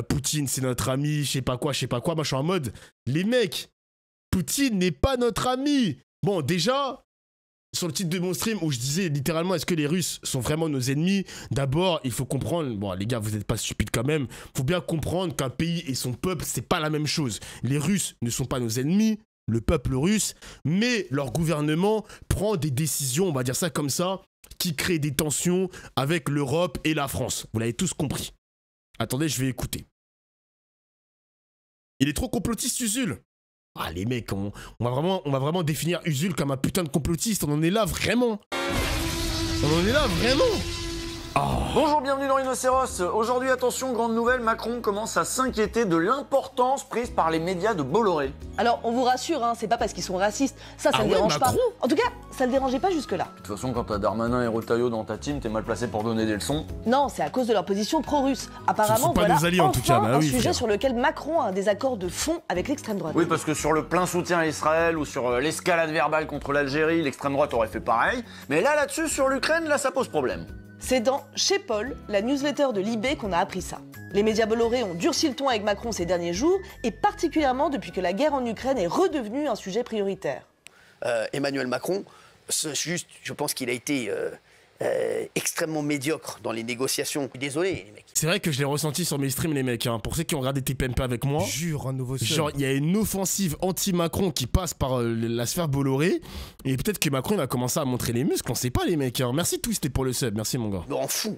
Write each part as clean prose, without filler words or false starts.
Poutine c'est notre ami, je sais pas quoi. Moi je suis en mode, les mecs, Poutine n'est pas notre ami. Bon, déjà, sur le titre de mon stream où je disais littéralement, est-ce que les Russes sont vraiment nos ennemis? D'abord, il faut comprendre, bon les gars, vous n'êtes pas stupides quand même, faut bien comprendre qu'un pays et son peuple, c'est pas la même chose. Les Russes ne sont pas nos ennemis, le peuple russe, mais leur gouvernement prend des décisions, on va dire ça comme ça, qui créent des tensions avec l'Europe et la France. Vous l'avez tous compris. Attendez, je vais écouter. Il est trop complotiste, Usul. Ah les mecs, on va vraiment définir Usul comme un putain de complotiste. On en est là vraiment. On en est là vraiment. Oh. Bonjour, bienvenue dans Rhinocéros. Aujourd'hui, attention, grande nouvelle, Macron commence à s'inquiéter de l'importance prise par les médias de Bolloré. Alors, on vous rassure, hein, c'est pas parce qu'ils sont racistes, ça ne dérange pas. En tout cas, ça le dérangeait pas jusque-là. De toute façon, quand t'as Darmanin et Retailleau dans ta team, t'es mal placé pour donner des leçons. Non, c'est à cause de leur position pro-russe. Apparemment, pas nos alliés, en tout cas. Un sujet sur lequel Macron a un désaccord de fond avec l'extrême droite. Oui, parce que sur le plein soutien à Israël ou sur l'escalade verbale contre l'Algérie, l'extrême droite aurait fait pareil. Mais là-dessus, sur l'Ukraine, là, ça pose problème. C'est dans Chez Paul, la newsletter de Libé, qu'on a appris ça. Les médias Bolloré ont durci le ton avec Macron ces derniers jours, et particulièrement depuis que la guerre en Ukraine est redevenue un sujet prioritaire. Emmanuel Macron, je pense qu'il a été extrêmement médiocre dans les négociations. Désolé, les mecs. C'est vrai que je l'ai ressenti sur mes streams, les mecs. Hein. Pour ceux qui ont regardé TPMP avec moi, jure un nouveau seul. Genre, il y a une offensive anti-Macron qui passe par la sphère Bolloré. Et peut-être que Macron il va commencer à montrer les muscles. On sait pas, les mecs. Hein. Merci Twisté pour le sub. Merci, mon gars. Mais on fout.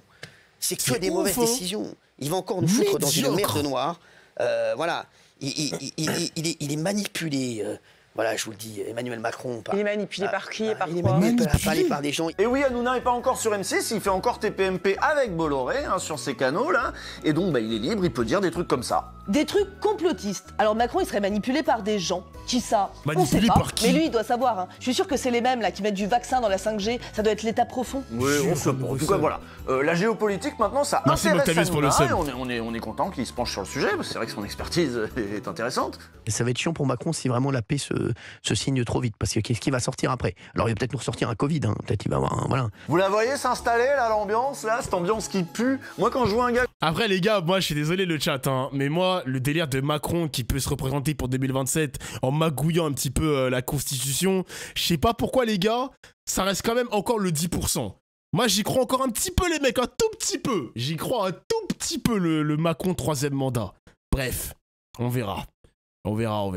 C'est que des mauvaises décisions. Il va encore nous foutre dans une merde noire. Voilà. Il est manipulé. Voilà, je vous le dis, Emmanuel Macron. Il est manipulé par qui et par quoi? Il est manipulé par des gens. Et oui, Hanouna n'est pas encore sur M6, il fait encore TPMP avec Bolloré hein, sur ses canaux là. Et donc, bah, il est libre, il peut dire des trucs comme ça. Des trucs complotistes. Alors Macron, il serait manipulé par des gens. Qui ça? Manipulé on sait pas, par qui? mais lui, il doit savoir. Hein. Je suis sûr que c'est les mêmes là qui mettent du vaccin dans la 5G. Ça doit être l'état profond. Oui, on se En tout cas, voilà. La géopolitique, maintenant, ça intéresse Hanouna, et on est content qu'il se penche sur le sujet, parce que c'est vrai que son expertise est intéressante. Et ça va être chiant pour Macron si vraiment la paix se signe trop vite, parce que qu'est-ce qui va sortir après? Alors il va peut-être nous ressortir un Covid, hein. Peut-être il va avoir un... Voilà. Vous la voyez s'installer, là, l'ambiance, là, cette ambiance qui pue? Moi, quand je vois un gars... Après, les gars, moi, je suis désolé le chat, hein, mais moi, le délire de Macron qui peut se représenter pour 2027 en magouillant un petit peu la Constitution, je sais pas pourquoi, les gars, ça reste quand même encore le 10%. Moi, j'y crois encore un petit peu, les mecs, un tout petit peu. J'y crois un tout petit peu, le Macron 3e mandat. Bref, on verra. On verra.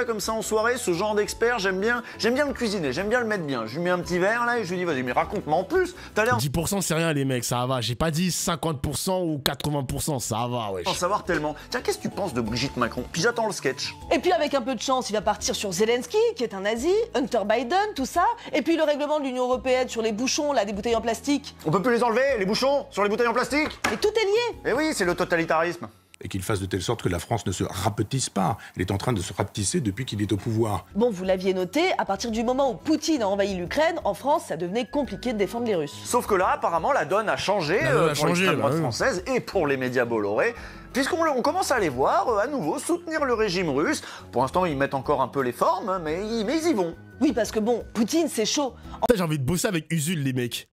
Comme ça en soirée, ce genre d'expert, j'aime bien le cuisiner, j'aime bien le mettre bien. Je lui mets un petit verre là et je lui dis vas-y mais raconte-moi en plus, t'as l'air... 10% c'est rien les mecs, ça va, j'ai pas dit 50% ou 80%, ça va wesh. En savoir tellement. Tiens, qu'est-ce que tu penses de Brigitte Macron? Puis j'attends le sketch. Et puis avec un peu de chance, il va partir sur Zelensky, qui est un nazi, Hunter Biden, tout ça. Et puis le règlement de l'Union Européenne sur les bouchons, là, des bouteilles en plastique. On peut plus les enlever, les bouchons, sur les bouteilles en plastique? Et tout est lié. Eh oui, c'est le totalitarisme. Et qu'il fasse de telle sorte que la France ne se rapetisse pas. Elle est en train de se rapetisser depuis qu'il est au pouvoir. Bon, vous l'aviez noté, à partir du moment où Poutine a envahi l'Ukraine, en France, ça devenait compliqué de défendre les Russes. Sauf que là, apparemment, la donne a changé pour l'extrême droite française et pour les médias Bolloré, puisqu'on commence à les voir à nouveau soutenir le régime russe. Pour l'instant, ils mettent encore un peu les formes, mais ils y vont. Oui, parce que bon, Poutine, c'est chaud. J'ai envie de bosser avec Usul, les mecs.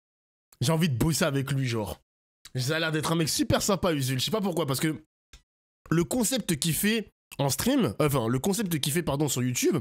J'ai envie de bosser avec lui, genre. Ça a l'air d'être un mec super sympa, Usul. Je sais pas pourquoi, parce que le concept qu'il fait en stream, le concept qu'il fait, pardon, sur YouTube,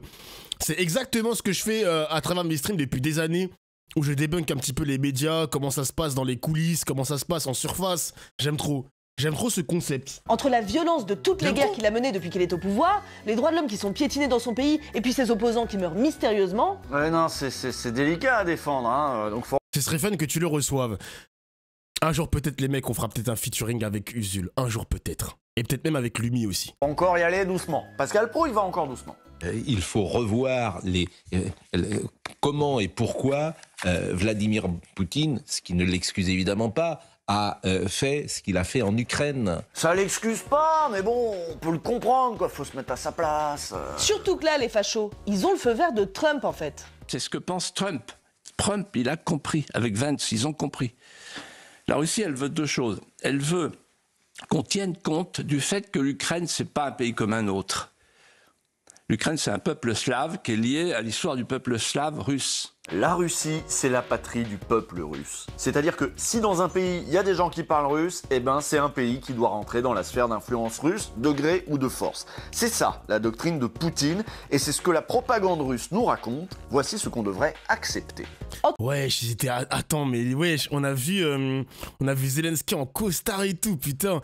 c'est exactement ce que je fais à travers mes streams depuis des années, où je débunk un petit peu les médias, comment ça se passe dans les coulisses, comment ça se passe en surface. J'aime trop ce concept. Entre la violence de toutes les guerres qu'il a menées depuis qu'il est au pouvoir, les droits de l'homme qui sont piétinés dans son pays, et puis ses opposants qui meurent mystérieusement... Ouais, non, c'est délicat à défendre, hein, donc faut... Ce serait fun que tu le reçoives. Un jour peut-être les mecs, on fera peut-être un featuring avec Usul, un jour peut-être. Et peut-être même avec Lumi aussi. Encore y aller doucement. Pascal Pro, il va encore doucement. Il faut revoir comment et pourquoi Vladimir Poutine, ce qui ne l'excuse évidemment pas, a fait ce qu'il a fait en Ukraine. Ça l'excuse pas, mais bon, on peut le comprendre, quoi. Faut se mettre à sa place. Surtout que là, les fachos, ils ont le feu vert de Trump, en fait. C'est ce que pense Trump. Trump, il a compris. Avec Vance, ils ont compris. La Russie, elle veut deux choses. Elle veut qu'on tienne compte du fait que l'Ukraine, c'est pas un pays comme un autre. L'Ukraine, c'est un peuple slave qui est lié à l'histoire du peuple slave russe. La Russie, c'est la patrie du peuple russe. C'est-à-dire que si dans un pays, il y a des gens qui parlent russe, eh ben c'est un pays qui doit rentrer dans la sphère d'influence russe, de gré ou de force. C'est ça, la doctrine de Poutine, et c'est ce que la propagande russe nous raconte. Voici ce qu'on devrait accepter. Ouais, j'étais... Attends, mais ouais, on a vu Zelensky en costard et tout, putain.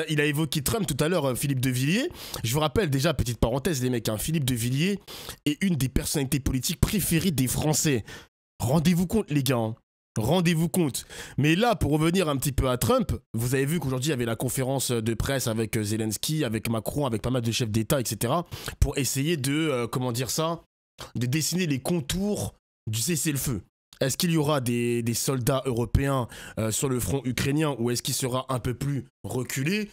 Il a évoqué Trump tout à l'heure, Philippe de Villiers. Je vous rappelle déjà, petite parenthèse les mecs, hein, Philippe de Villiers est une des personnalités politiques préférées des Français. Rendez-vous compte les gars, hein. Rendez-vous compte. Mais là, pour revenir un petit peu à Trump, vous avez vu qu'aujourd'hui, il y avait la conférence de presse avec Zelensky, avec Macron, avec pas mal de chefs d'État, etc. pour essayer de, de dessiner les contours du cessez-le-feu. Est-ce qu'il y aura des soldats européens sur le front ukrainien ou est-ce qu'il sera un peu plus reculé?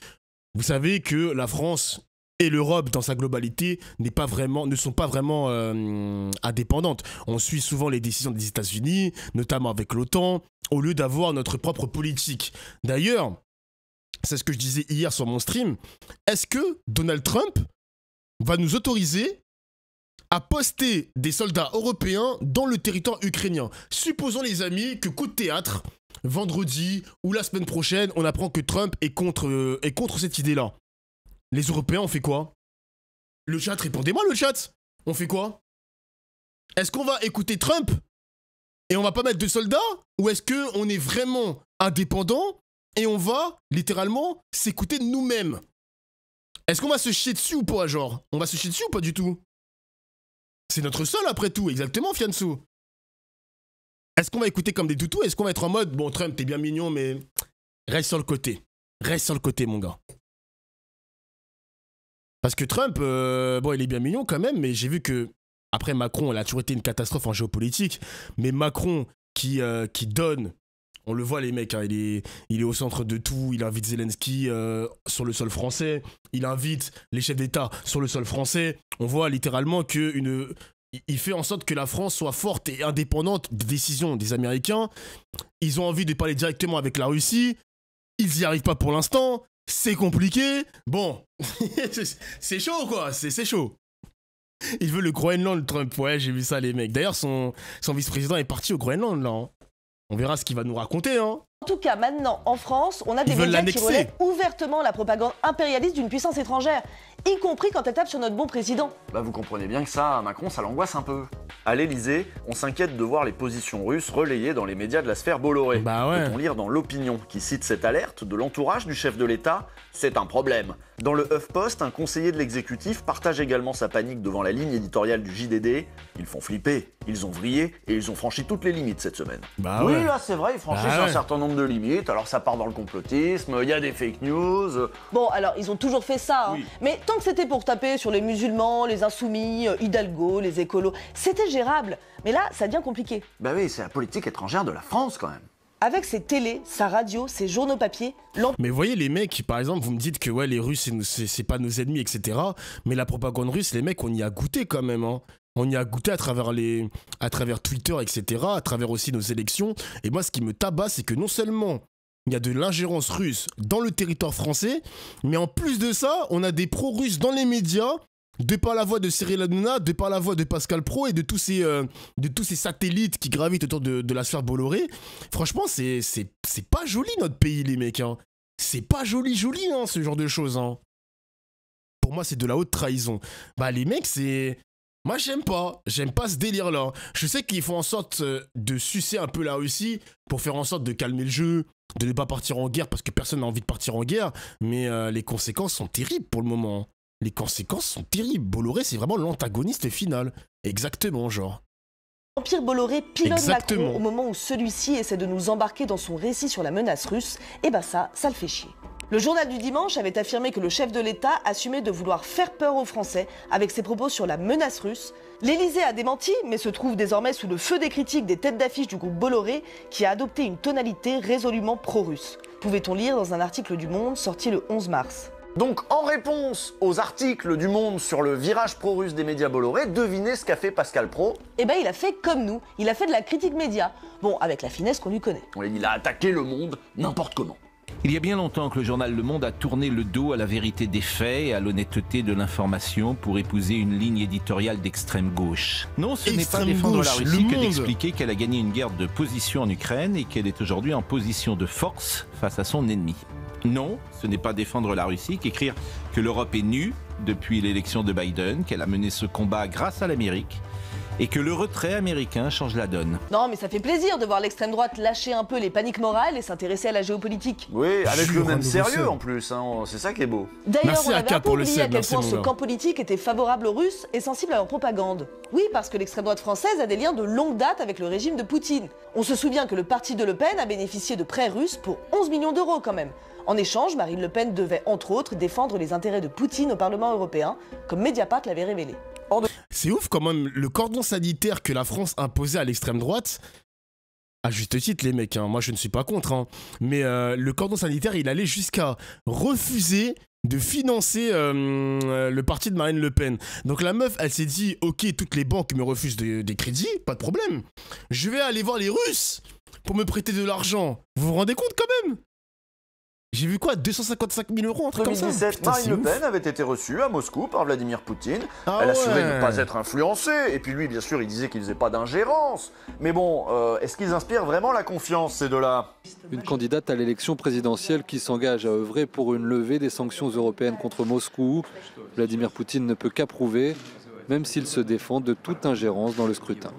Vous savez que la France et l'Europe dans sa globalité ne sont pas vraiment indépendantes. On suit souvent les décisions des États-Unis, notamment avec l'OTAN, au lieu d'avoir notre propre politique. D'ailleurs, c'est ce que je disais hier sur mon stream, est-ce que Donald Trump va nous autoriser à poster des soldats européens dans le territoire ukrainien? Supposons les amis que coup de théâtre, vendredi ou la semaine prochaine, on apprend que Trump est contre cette idée-là. Les Européens, on fait quoi? Le chat, répondez-moi le chat. On fait quoi? Est-ce qu'on va écouter Trump et on va pas mettre de soldats? Ou est-ce qu'on est vraiment indépendant et on va littéralement s'écouter nous-mêmes? Est-ce qu'on va se chier dessus ou pas, genre? On va se chier dessus ou pas du tout? C'est notre sol après tout, exactement, Fianso. Est-ce qu'on va écouter comme des toutous? Est-ce qu'on va être en mode, bon, Trump, t'es bien mignon, mais reste sur le côté. Reste sur le côté, mon gars. Parce que Trump, bon, il est bien mignon quand même, mais j'ai vu que, après Macron, il a toujours été une catastrophe en géopolitique, mais Macron qui donne, on le voit les mecs, hein, il est au centre de tout, il invite Zelensky sur le sol français, il invite les chefs d'État sur le sol français, on voit littéralement que il fait en sorte que la France soit forte et indépendante des décisions des Américains. Ils ont envie de parler directement avec la Russie, ils n'y arrivent pas pour l'instant, c'est compliqué, bon, c'est chaud quoi, c'est chaud. Il veut le Groenland, Trump, ouais, j'ai vu ça les mecs. D'ailleurs, son vice-président est parti au Groenland là, hein. On verra ce qu'il va nous raconter, hein. En tout cas, maintenant, en France, on a des médias qui relaient ouvertement la propagande impérialiste d'une puissance étrangère, y compris quand elle tape sur notre bon président. Bah vous comprenez bien que ça, Macron, ça l'angoisse un peu. À l'Elysée, on s'inquiète de voir les positions russes relayées dans les médias de la sphère Bolloré. Bah ouais. Peut-on lire dans l'Opinion, qui cite cette alerte de l'entourage du chef de l'État, c'est un problème. Dans le HuffPost, un conseiller de l'exécutif partage également sa panique devant la ligne éditoriale du JDD. Ils font flipper, ils ont vrillé et ils ont franchi toutes les limites cette semaine. Bah oui, ouais. là c'est vrai, ils franchissent un certain nombre de limites, alors ça part dans le complotisme, il y a des fake news... Bon, alors, ils ont toujours fait ça, hein. Oui. Mais tant que c'était pour taper sur les musulmans, les insoumis, Hidalgo, les écolos, c'était gérable. Mais là, ça devient compliqué. Bah oui, c'est la politique étrangère de la France quand même. Avec ses télés, sa radio, ses journaux papier, mais vous voyez les mecs, par exemple, vous me dites que ouais, les Russes, c'est pas nos ennemis, etc. Mais la propagande russe, les mecs, on y a goûté quand même, hein. On y a goûté à travers Twitter, etc., à travers aussi nos élections. Et moi, ce qui me tabasse, c'est que non seulement il y a de l'ingérence russe dans le territoire français, mais en plus de ça, on a des pro-russes dans les médias, de par la voix de Cyril Hanouna, de par la voix de Pascal Praud et de tous ces satellites qui gravitent autour de la sphère Bolloré. Franchement, c'est pas joli notre pays, les mecs, hein. C'est pas joli, hein, ce genre de choses, hein. Pour moi, c'est de la haute trahison. Bah, les mecs, c'est... Moi, j'aime pas ce délire-là. Je sais qu'ils font en sorte de sucer un peu la Russie pour faire en sorte de calmer le jeu, de ne pas partir en guerre parce que personne n'a envie de partir en guerre, mais les conséquences sont terribles pour le moment. Les conséquences sont terribles. Bolloré, c'est vraiment l'antagoniste final. Exactement, genre. L'Empire Bolloré pilote Exactement. Macron au moment où celui-ci essaie de nous embarquer dans son récit sur la menace russe, et bah ça le fait chier. Le journal du dimanche avait affirmé que le chef de l'État assumait de vouloir faire peur aux Français avec ses propos sur la menace russe. L'Élysée a démenti, mais se trouve désormais sous le feu des critiques des têtes d'affiche du groupe Bolloré, qui a adopté une tonalité résolument pro-russe. Pouvait-on lire dans un article du Monde sorti le 11 mars. Donc, en réponse aux articles du Monde sur le virage pro-russe des médias Bolloré, devinez ce qu'a fait Pascal Praud. Eh ben, il a fait comme nous, il a fait de la critique média. Bon, avec la finesse qu'on lui connaît. Il a attaqué le Monde n'importe comment. Il y a bien longtemps que le journal Le Monde a tourné le dos à la vérité des faits et à l'honnêteté de l'information pour épouser une ligne éditoriale d'extrême gauche. Non, ce n'est pas défendre la Russie que d'expliquer qu'elle a gagné une guerre de position en Ukraine et qu'elle est aujourd'hui en position de force face à son ennemi. Non, ce n'est pas défendre la Russie qu'écrire que l'Europe est nue depuis l'élection de Biden, qu'elle a mené ce combat grâce à l'Amérique et que le retrait américain change la donne. Non, mais ça fait plaisir de voir l'extrême droite lâcher un peu les paniques morales et s'intéresser à la géopolitique. Oui, avec le même sérieux en plus, hein. C'est ça qui est beau. D'ailleurs, on avait un peu oublié à quel point ce camp politique était favorable aux Russes et sensible à leur propagande. Oui, parce que l'extrême droite française a des liens de longue date avec le régime de Poutine. On se souvient que le parti de Le Pen a bénéficié de prêts russes pour 11 millions d'euros quand même. En échange, Marine Le Pen devait, entre autres, défendre les intérêts de Poutine au Parlement européen, comme Mediapart l'avait révélé. C'est ouf quand même, le cordon sanitaire que la France imposait à l'extrême droite, à juste titre les mecs, hein, moi je ne suis pas contre, hein, mais le cordon sanitaire il allait jusqu'à refuser de financer le parti de Marine Le Pen. Donc la meuf elle s'est dit ok, toutes les banques me refusent des crédits, pas de problème, je vais aller voir les Russes pour me prêter de l'argent. Vous vous rendez compte quand même? J'ai vu quoi, 255 000 euros, un truc comme ça. En 2017, Marine Le Pen avait été reçue à Moscou par Vladimir Poutine. Elle assurait ne pas être influencée. Et puis lui, bien sûr, il disait qu'il faisait pas d'ingérence. Mais bon, est-ce qu'ils inspirent vraiment la confiance, ces deux-là? Une candidate à l'élection présidentielle qui s'engage à œuvrer pour une levée des sanctions européennes contre Moscou. Vladimir Poutine ne peut qu'approuver, même s'il se défend de toute ingérence dans le scrutin.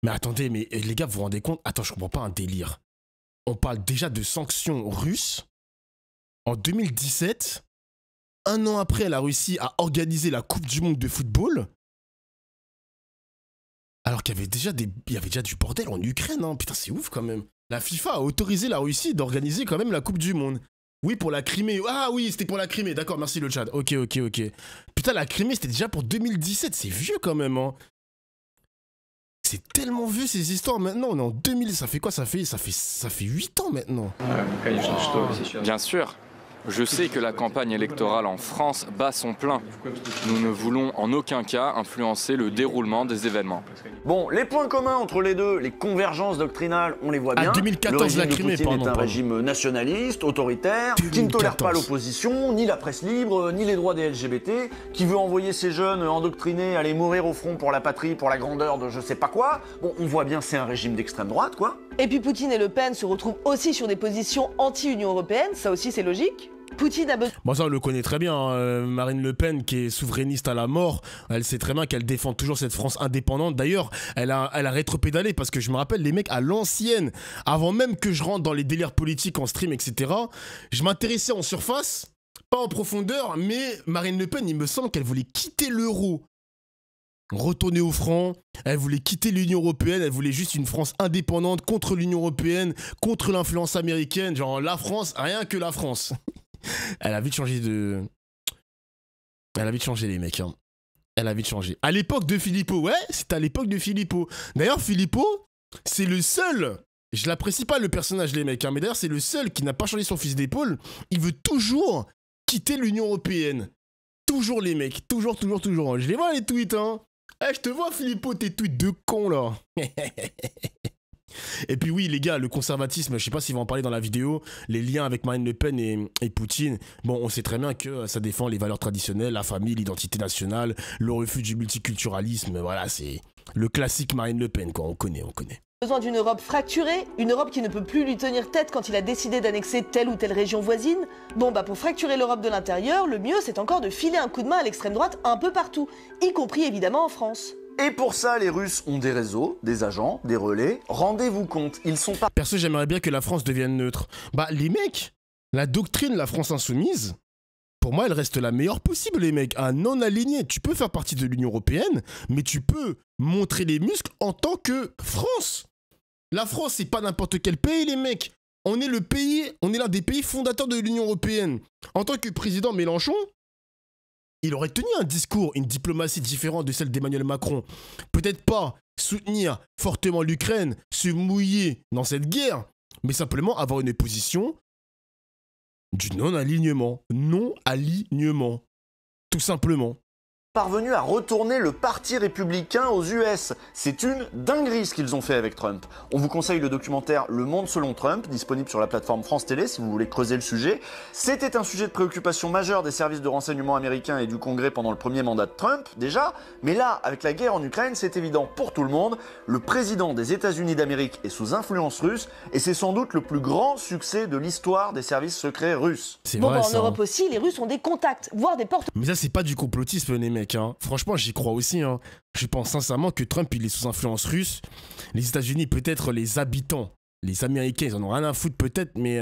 Mais attendez, mais les gars, vous vous rendez compte? Attends, je comprends pas un délire. On parle déjà de sanctions russes. En 2017, un an après, la Russie a organisé la Coupe du Monde de football. Alors qu'il y avait déjà du bordel en Ukraine. Hein. Putain, c'est ouf quand même. La FIFA a autorisé la Russie d'organiser quand même la Coupe du Monde. Oui, pour la Crimée. Ah oui, c'était pour la Crimée. D'accord, merci le chat. Ok. Putain, la Crimée, c'était déjà pour 2017. C'est vieux quand même. Hein. C'est tellement vieux ces histoires maintenant. On est en 2000. Ça fait quoi? Ça fait 8 ans maintenant. Bien sûr. Je sais que la campagne électorale en France bat son plein. Nous ne voulons en aucun cas influencer le déroulement des événements. Bon, les points communs entre les deux, les convergences doctrinales, on les voit bien. 2014, le régime de Poutine est un régime nationaliste, autoritaire, 2014. Qui ne tolère pas l'opposition, ni la presse libre, ni les droits des LGBT, qui veut envoyer ses jeunes endoctrinés aller mourir au front pour la patrie, pour la grandeur de je sais pas quoi. Bon, on voit bien c'est un régime d'extrême droite, quoi. Et puis Poutine et Le Pen se retrouvent aussi sur des positions anti-Union européenne, ça aussi c'est logique. Poutine a besoin... Bon ça on le connaît très bien, hein. Marine Le Pen qui est souverainiste à la mort, elle sait très bien qu'elle défend toujours cette France indépendante. D'ailleurs, elle a rétropédalé parce que je me rappelle les mecs à l'ancienne, avant même que je rentre dans les délires politiques en stream, etc. Je m'intéressais en surface, pas en profondeur, mais Marine Le Pen, il me semble qu'elle voulait quitter l'euro. Retourner au franc, elle voulait quitter l'Union européenne, elle voulait juste une France indépendante contre l'Union européenne, contre l'influence américaine, genre la France, rien que la France. Elle a vite changé de... Elle a vite changé les mecs, hein. Elle a vite changé. À l'époque de Philippot, ouais, c'était à l'époque de Philippot. D'ailleurs, Philippot, c'est le seul... Je l'apprécie pas le personnage les mecs, hein, mais d'ailleurs c'est le seul qui n'a pas changé son fusil d'épaule. Il veut toujours quitter l'Union européenne. Toujours les mecs, toujours. Je les vois les tweets, hein. Eh, je te vois Philippot, tes tweets de con là. Et puis oui les gars, le conservatisme, je sais pas s'ils vont en parler dans la vidéo, les liens avec Marine Le Pen et Poutine, bon on sait très bien que ça défend les valeurs traditionnelles, la famille, l'identité nationale, le refus du multiculturalisme, voilà c'est le classique Marine Le Pen quoi, on connaît. Besoin d'une Europe fracturée, une Europe qui ne peut plus lui tenir tête quand il a décidé d'annexer telle ou telle région voisine. Bon bah pour fracturer l'Europe de l'intérieur, le mieux c'est encore de filer un coup de main à l'extrême droite un peu partout, y compris évidemment en France. Et pour ça, les Russes ont des réseaux, des agents, des relais. Rendez-vous compte, ils sont pas... Perso, j'aimerais bien que la France devienne neutre. Bah, les mecs, la doctrine La France Insoumise, pour moi, elle reste la meilleure possible, les mecs. Un non-aligné, tu peux faire partie de l'Union européenne, mais tu peux montrer les muscles en tant que France. La France, c'est pas n'importe quel pays, les mecs. On est l'un des pays fondateurs de l'Union européenne. En tant que président Mélenchon, il aurait tenu un discours, une diplomatie différente de celle d'Emmanuel Macron. Peut-être pas soutenir fortement l'Ukraine, se mouiller dans cette guerre, mais simplement avoir une position du non-alignement. Non-alignement. Tout simplement. parvenu à retourner le parti républicain aux US. C'est une dinguerie ce qu'ils ont fait avec Trump. On vous conseille le documentaire Le Monde selon Trump, disponible sur la plateforme France Télé si vous voulez creuser le sujet. C'était un sujet de préoccupation majeur des services de renseignement américains et du Congrès pendant le premier mandat de Trump, déjà. Mais là, avec la guerre en Ukraine, c'est évident pour tout le monde. Le président des États-Unis d'Amérique est sous influence russe et c'est sans doute le plus grand succès de l'histoire des services secrets russes. C'est vrai, en Europe aussi, les Russes ont des contacts, voire des portes. Mais ça, c'est pas du complotisme, les mecs. Hein. Franchement, j'y crois aussi. Hein. Je pense sincèrement que Trump, il est sous influence russe. Les États-Unis, peut-être les habitants, les Américains, ils en ont rien à foutre, peut-être, mais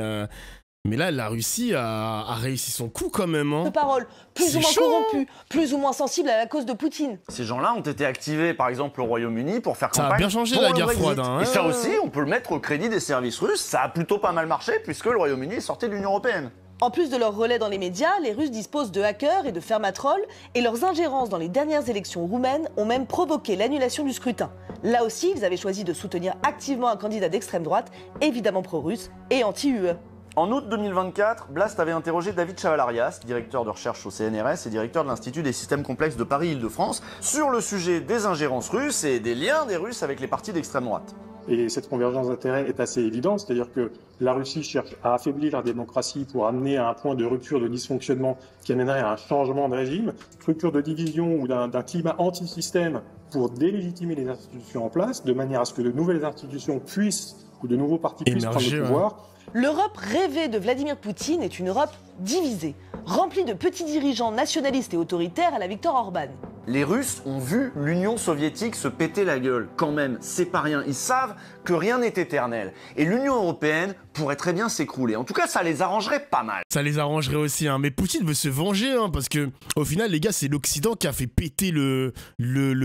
là, la Russie a réussi son coup quand même. Hein. De paroles plus ou moins corrompues, plus ou moins sensibles à la cause de Poutine. Ces gens-là ont été activés, par exemple, au Royaume-Uni pour faire campagne. Ça a bien changé la guerre froide. Hein. Et ça aussi, on peut le mettre au crédit des services russes. Ça a plutôt pas mal marché puisque le Royaume-Uni est sorti de l'Union européenne. En plus de leur relais dans les médias, les Russes disposent de hackers et de fermatrolls, et leurs ingérences dans les dernières élections roumaines ont même provoqué l'annulation du scrutin. Là aussi, ils avaient choisi de soutenir activement un candidat d'extrême droite, évidemment pro-russe et anti-UE. En août 2024, Blast avait interrogé David Chavalarias, directeur de recherche au CNRS et directeur de l'Institut des systèmes complexes de Paris-Île-de-France, sur le sujet des ingérences russes et des liens des Russes avec les partis d'extrême droite. Et cette convergence d'intérêts est assez évidente, c'est-à-dire que la Russie cherche à affaiblir la démocratie pour amener à un point de rupture, de dysfonctionnement qui amènerait à un changement de régime, rupture de division ou d'un climat anti-système pour délégitimer les institutions en place, de manière à ce que de nouvelles institutions puissent, ou de nouveaux partis puissent prendre le pouvoir. L'Europe rêvée de Vladimir Poutine est une Europe divisée, remplie de petits dirigeants nationalistes et autoritaires à la Viktor Orban. Les Russes ont vu l'Union soviétique se péter la gueule. Quand même, c'est pas rien. Ils savent que rien n'est éternel. Et l'Union européenne pourrait très bien s'écrouler. En tout cas, ça les arrangerait pas mal. Ça les arrangerait aussi, hein. Mais Poutine veut se venger, hein, parce que au final, les gars, c'est l'Occident qui a fait péter le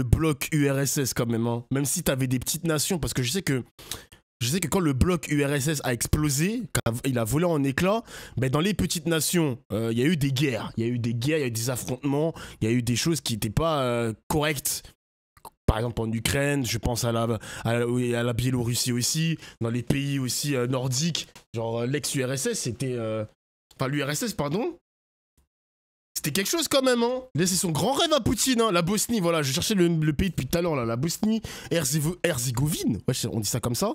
bloc URSS quand même. Hein. Même si t'avais des petites nations, parce que je sais que quand le bloc URSS a explosé, quand il a volé en éclats, ben dans les petites nations, il y a eu des guerres. Il y a eu des affrontements, il y a eu des choses qui n'étaient pas correctes. Par exemple en Ukraine, je pense à la Biélorussie aussi, dans les pays aussi nordiques, genre l'ex-URSS, c'était... Enfin l'URSS, pardon. C'était quelque chose quand même, hein. Là, c'est son grand rêve à Poutine, hein. La Bosnie, voilà, je cherchais le pays depuis tout à l'heure, là, la Bosnie, Herzégovine, ouais, on dit ça comme ça.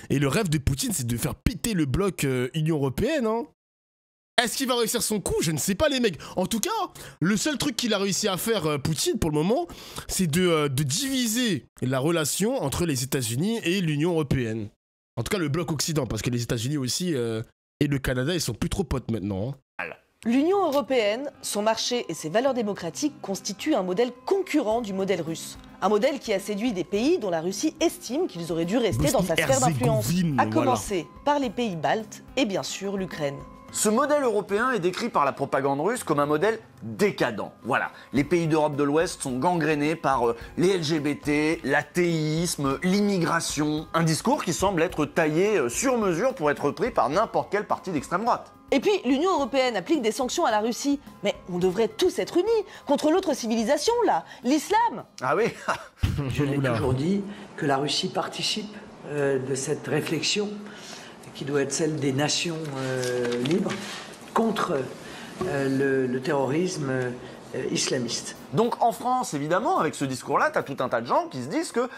Et le rêve de Poutine, c'est de faire péter le bloc Union Européenne, hein. Est-ce qu'il va réussir son coup? Je ne sais pas, les mecs. En tout cas, le seul truc qu'il a réussi à faire, Poutine, pour le moment, c'est de diviser la relation entre les États-Unis et l'Union Européenne. En tout cas, le bloc Occident, parce que les États-Unis aussi et le Canada, ils sont plus trop potes maintenant, hein. L'Union européenne, son marché et ses valeurs démocratiques constituent un modèle concurrent du modèle russe. Un modèle qui a séduit des pays dont la Russie estime qu'ils auraient dû rester dans sa sphère d'influence. À commencer par les pays baltes et bien sûr l'Ukraine. Ce modèle européen est décrit par la propagande russe comme un modèle décadent. Voilà, les pays d'Europe de l'Ouest sont gangrénés par les LGBT, l'athéisme, l'immigration. Un discours qui semble être taillé sur mesure pour être repris par n'importe quel parti d'extrême droite. Et puis, l'Union européenne applique des sanctions à la Russie. Mais on devrait tous être unis contre l'autre civilisation, là, l'islam. Ah oui. Je l'ai toujours dit que la Russie participe de cette réflexion qui doit être celle des nations libres contre le terrorisme islamiste. Donc en France, évidemment, avec ce discours-là, t'as tout un tas de gens qui se disent que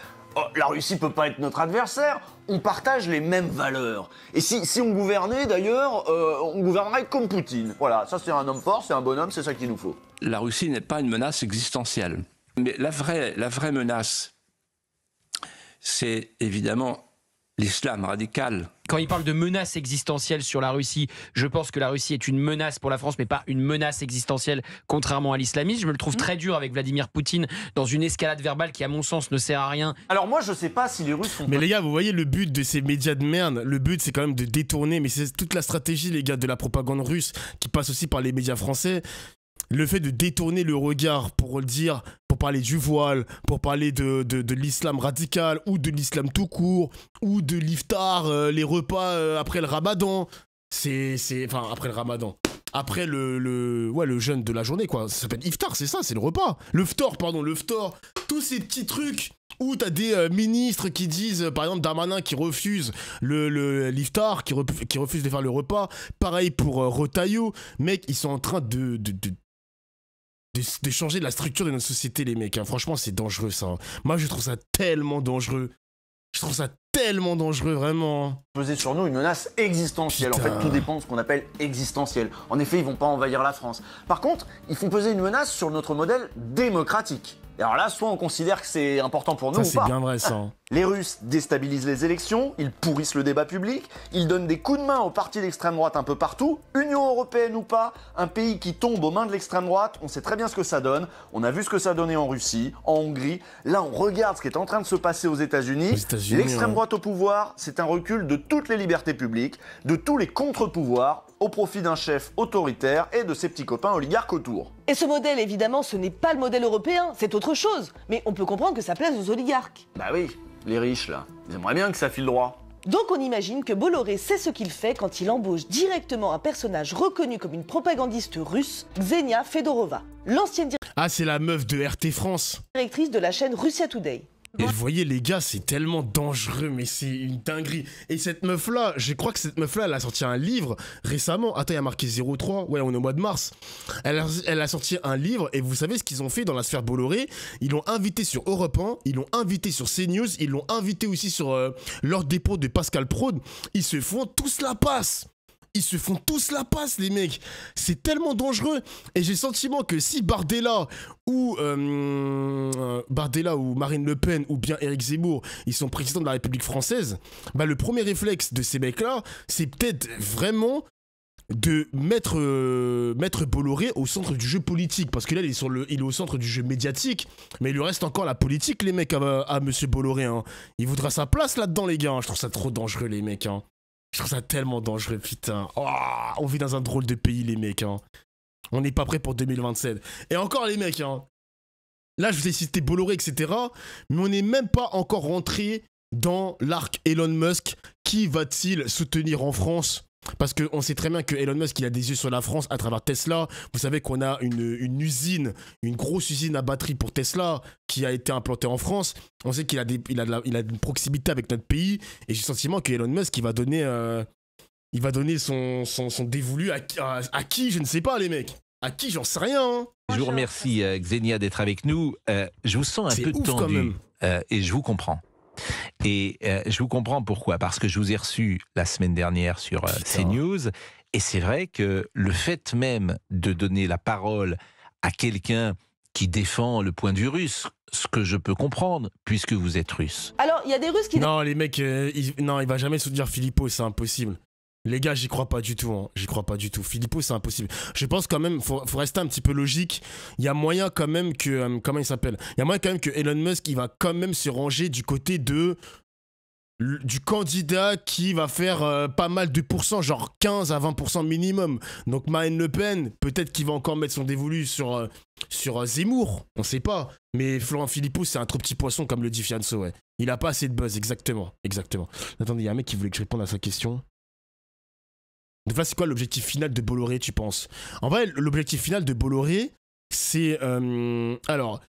la Russie peut pas être notre adversaire, on partage les mêmes valeurs. Et si on gouvernait d'ailleurs, on gouvernerait comme Poutine. Voilà, ça c'est un homme fort, c'est un bonhomme, c'est ça qu'il nous faut. La Russie n'est pas une menace existentielle. Mais la vraie menace, c'est évidemment l'islam radical. Quand il parle de menace existentielle sur la Russie, je pense que la Russie est une menace pour la France, mais pas une menace existentielle, contrairement à l'islamisme. Je me le trouve très dur avec Vladimir Poutine dans une escalade verbale qui, à mon sens, ne sert à rien. Alors moi, je sais pas si les Russes sont... Mais les gars, vous voyez le but de ces médias de merde, le but c'est quand même de détourner, mais c'est toute la stratégie, les gars, de la propagande russe, qui passe aussi par les médias français. Le fait de détourner le regard pour dire, pour parler du voile, pour parler de l'islam radical ou de l'islam tout court ou de l'iftar, les repas après le ramadan, enfin après le ramadan, après le jeûne de la journée quoi, ça s'appelle iftar, c'est ça, c'est le repas, le ftor, tous ces petits trucs où t'as des ministres qui disent, par exemple Darmanin qui refuse l'iftar, qui refuse de faire le repas, pareil pour Retailleau, mec, ils sont en train de changer la structure de notre société, les mecs. Hein. Franchement, c'est dangereux, ça. Hein. Moi, je trouve ça tellement dangereux. Je trouve ça tellement dangereux, vraiment. Peser sur nous une menace existentielle. Putain. En fait, tout dépend de ce qu'on appelle existentiel. En effet, ils vont pas envahir la France. Par contre, ils font peser une menace sur notre modèle démocratique. Et alors là, soit on considère que c'est important pour nous ou pas. C'est bien vrai, ça. Les Russes déstabilisent les élections, ils pourrissent le débat public, ils donnent des coups de main aux partis d'extrême droite un peu partout. Union européenne ou pas, un pays qui tombe aux mains de l'extrême droite, on sait très bien ce que ça donne. On a vu ce que ça donnait en Russie, en Hongrie. Là, on regarde ce qui est en train de se passer aux États-Unis. L'extrême droite au pouvoir, c'est un recul de toutes les libertés publiques, de tous les contre-pouvoirs, au profit d'un chef autoritaire et de ses petits copains oligarques autour. Et ce modèle, évidemment, ce n'est pas le modèle européen, c'est autre chose. Mais on peut comprendre que ça plaise aux oligarques. Bah oui, les riches là, ils aimeraient bien que ça file droit. Donc on imagine que Bolloré sait ce qu'il fait quand il embauche directement un personnage reconnu comme une propagandiste russe, Ksenia Fedorova, l'ancienne c'est la meuf de RT France, directrice de la chaîne Russia Today. Et vous voyez les gars, c'est tellement dangereux, mais c'est une dinguerie. Et cette meuf-là, je crois que cette meuf-là, elle a sorti un livre récemment. Attends, il y a marqué 03, ouais, on est au mois de mars. Elle a sorti un livre, et vous savez ce qu'ils ont fait dans la sphère Bolloré? Ils l'ont invité sur Europe 1, ils l'ont invité sur CNews, ils l'ont invité aussi sur leur dépôt de Pascal Prod. Ils se font tous la passe. Ils se font tous la passe, les mecs. C'est tellement dangereux. Et j'ai le sentiment que si Bardella ou Marine Le Pen ou bien Éric Zemmour, ils sont présidents de la République française, bah le premier réflexe de ces mecs-là, c'est peut-être vraiment de mettre Bolloré au centre du jeu politique. Parce que là, il est au centre du jeu médiatique. Mais il lui reste encore la politique, les mecs, à monsieur Bolloré. Hein. Il voudra sa place là-dedans, les gars. Hein. Je trouve ça trop dangereux, les mecs. Hein. Je trouve ça tellement dangereux, putain. Oh, on vit dans un drôle de pays, les mecs. Hein. On n'est pas prêt pour 2027. Et encore, les mecs, hein. Là, je vous ai cité Bolloré, etc. Mais on n'est même pas encore rentré dans l'arc Elon Musk. Qui va-t-il soutenir en France ? Parce qu'on sait très bien que Elon Musk, il a des yeux sur la France à travers Tesla. Vous savez qu'on a une usine, une grosse usine à batterie pour Tesla qui a été implantée en France. On sait qu'il a une proximité avec notre pays. Et j'ai le sentiment que Elon Musk, il va donner son dévolu à qui, je ne sais pas, les mecs. À qui, j'en sais rien. Hein. Je vous remercie, Ksenia, d'être avec nous. Je vous sens un peu tendu et je vous comprends. Et je vous comprends pourquoi. Parce que je vous ai reçu la semaine dernière sur CNews. Et c'est vrai que le fait même de donner la parole à quelqu'un qui défend le point de vue russe, ce que je peux comprendre, puisque vous êtes russe. Alors, il y a des Russes qui... Non, les mecs, il va jamais soutenir Philippot, c'est impossible. Les gars, j'y crois pas du tout. Hein. J'y crois pas du tout. Philippot, c'est impossible. Je pense quand même, faut rester un petit peu logique. Il y a moyen quand même que... comment il s'appelle ? Il y a moyen quand même que Elon Musk, il va quand même se ranger du côté du candidat qui va faire pas mal de pourcents, genre 15 à 20% minimum. Donc Marine Le Pen, peut-être qu'il va encore mettre son dévolu sur Zemmour. On sait pas. Mais Florent Philippot, c'est un trop petit poisson, comme le dit Fianso, ouais. Il a pas assez de buzz, exactement. Attendez, il y a un mec qui voulait que je réponde à sa question. Donc là, c'est quoi l'objectif final de Bolloré, tu penses? En vrai, l'objectif final de Bolloré, c'est...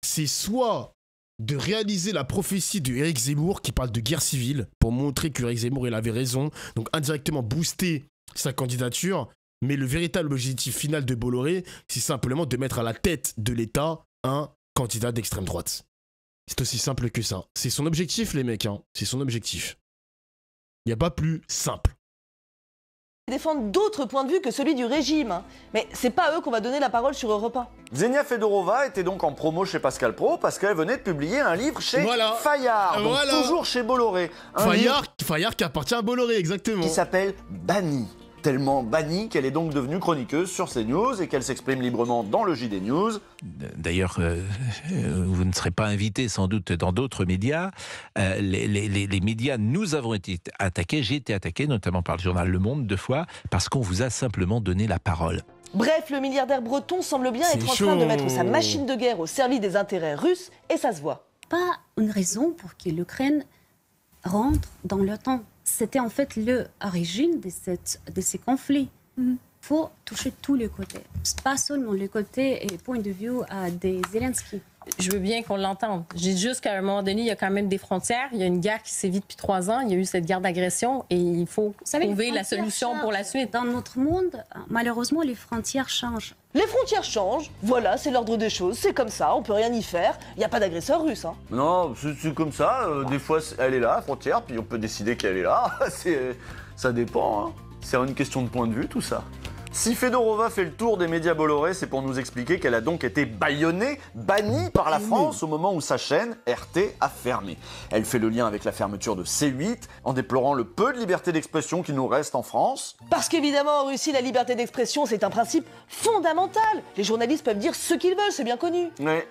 c'est soit de réaliser la prophétie de Éric Zemmour, qui parle de guerre civile, pour montrer que Éric Zemmour, il avait raison, donc indirectement booster sa candidature, mais le véritable objectif final de Bolloré, c'est simplement de mettre à la tête de l'État un candidat d'extrême droite. C'est aussi simple que ça. C'est son objectif, les mecs, hein. C'est son objectif. Il n'y a pas plus simple. Défendre d'autres points de vue que celui du régime. Mais c'est pas à eux qu'on va donner la parole sur Europe 1. Ksenia Fedorova était donc en promo chez Pascal Pro parce qu'elle venait de publier un livre chez Fayard, donc toujours chez Bolloré. Fayard qui appartient à Bolloré, exactement. Qui s'appelle Banni. Tellement bannie qu'elle est donc devenue chroniqueuse sur CNews et qu'elle s'exprime librement dans le JD News. D'ailleurs, vous ne serez pas invité sans doute dans d'autres médias. Les médias, nous avons été attaqués, j'ai été attaqué notamment par le journal Le Monde 2 fois, parce qu'on vous a simplement donné la parole. Bref, le milliardaire breton semble bien être en train de mettre sa machine de guerre au service des intérêts russes et ça se voit. Pas une raison pour que l'Ukraine rentre dans l'OTAN. C'était en fait l'origine de ces conflits. faut toucher tous les côtés, pas seulement le côté et point de vue des Zelensky. Je veux bien qu'on l'entende. Je dis juste qu'à un moment donné, il y a quand même des frontières. Il y a une guerre qui sévit depuis 3 ans. Il y a eu cette guerre d'agression et il faut trouver la solution pour la suite. Dans notre monde, malheureusement, les frontières changent. Les frontières changent, voilà, c'est l'ordre des choses, c'est comme ça, on peut rien y faire. Il n'y a pas d'agresseur russe. Hein. Non, c'est comme ça. Des fois, elle est là, la frontière, puis on peut décider qu'elle est là. Ça dépend. Hein. C'est une question de point de vue, tout ça. Si Fedorova fait le tour des médias bollorés, c'est pour nous expliquer qu'elle a donc été bâillonnée, bannie par la France au moment où sa chaîne, RT, a fermé. Elle fait le lien avec la fermeture de C8, en déplorant le peu de liberté d'expression qui nous reste en France. Parce qu'évidemment, en Russie, la liberté d'expression, c'est un principe fondamental. Les journalistes peuvent dire ce qu'ils veulent, c'est bien connu. Ouais,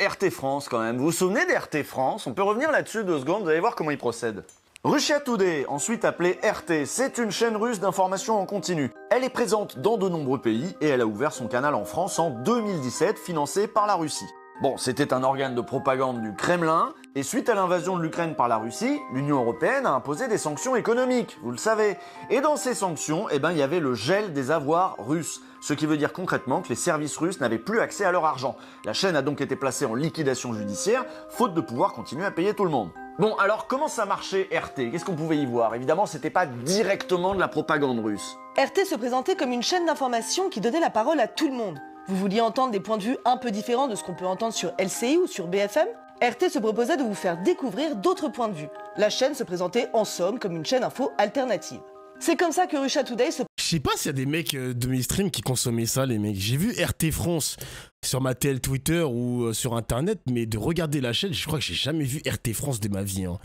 RT France quand même. Vous vous souvenez d'RT France? On peut revenir là-dessus 2 secondes, vous allez voir comment ils procèdent. Russia Today, ensuite appelée RT, c'est une chaîne russe d'information en continu. Elle est présente dans de nombreux pays et elle a ouvert son canal en France en 2017, financé par la Russie. Bon, c'était un organe de propagande du Kremlin, et suite à l'invasion de l'Ukraine par la Russie, l'Union européenne a imposé des sanctions économiques, vous le savez. Et dans ces sanctions, il y avait le gel des avoirs russes, ce qui veut dire concrètement que les services russes n'avaient plus accès à leur argent. La chaîne a donc été placée en liquidation judiciaire, faute de pouvoir continuer à payer tout le monde. Bon, alors comment ça marchait RT? Qu'est-ce qu'on pouvait y voir? Évidemment, c'était pas directement de la propagande russe. RT se présentait comme une chaîne d'information qui donnait la parole à tout le monde. Vous vouliez entendre des points de vue un peu différents de ce qu'on peut entendre sur LCI ou sur BFM? RT se proposait de vous faire découvrir d'autres points de vue. La chaîne se présentait en somme comme une chaîne info alternative. C'est comme ça que Russia Today se... Je sais pas s'il y a des mecs de mes streams qui consommaient ça, les mecs. J'ai vu RT France sur ma TL Twitter ou sur internet, mais de regarder la chaîne, je crois que j'ai jamais vu RT France de ma vie. Hein.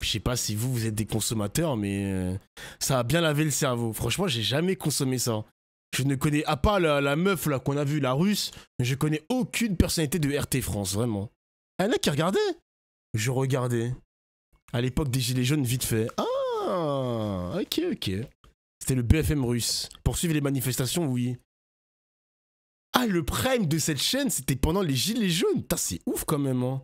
Je sais pas si vous êtes des consommateurs, mais ça a bien lavé le cerveau. Franchement, j'ai jamais consommé ça. Je ne connais, à part la meuf là qu'on a vue, la russe, je connais aucune personnalité de RT France, vraiment. Il y en a qui regardaient. Je regardais. À l'époque des Gilets jaunes, vite fait. Ah, ok. C'était le BFM russe. Pour suivre les manifestations, oui. Ah, le prime de cette chaîne, c'était pendant les Gilets jaunes. Putain, c'est ouf quand même, hein.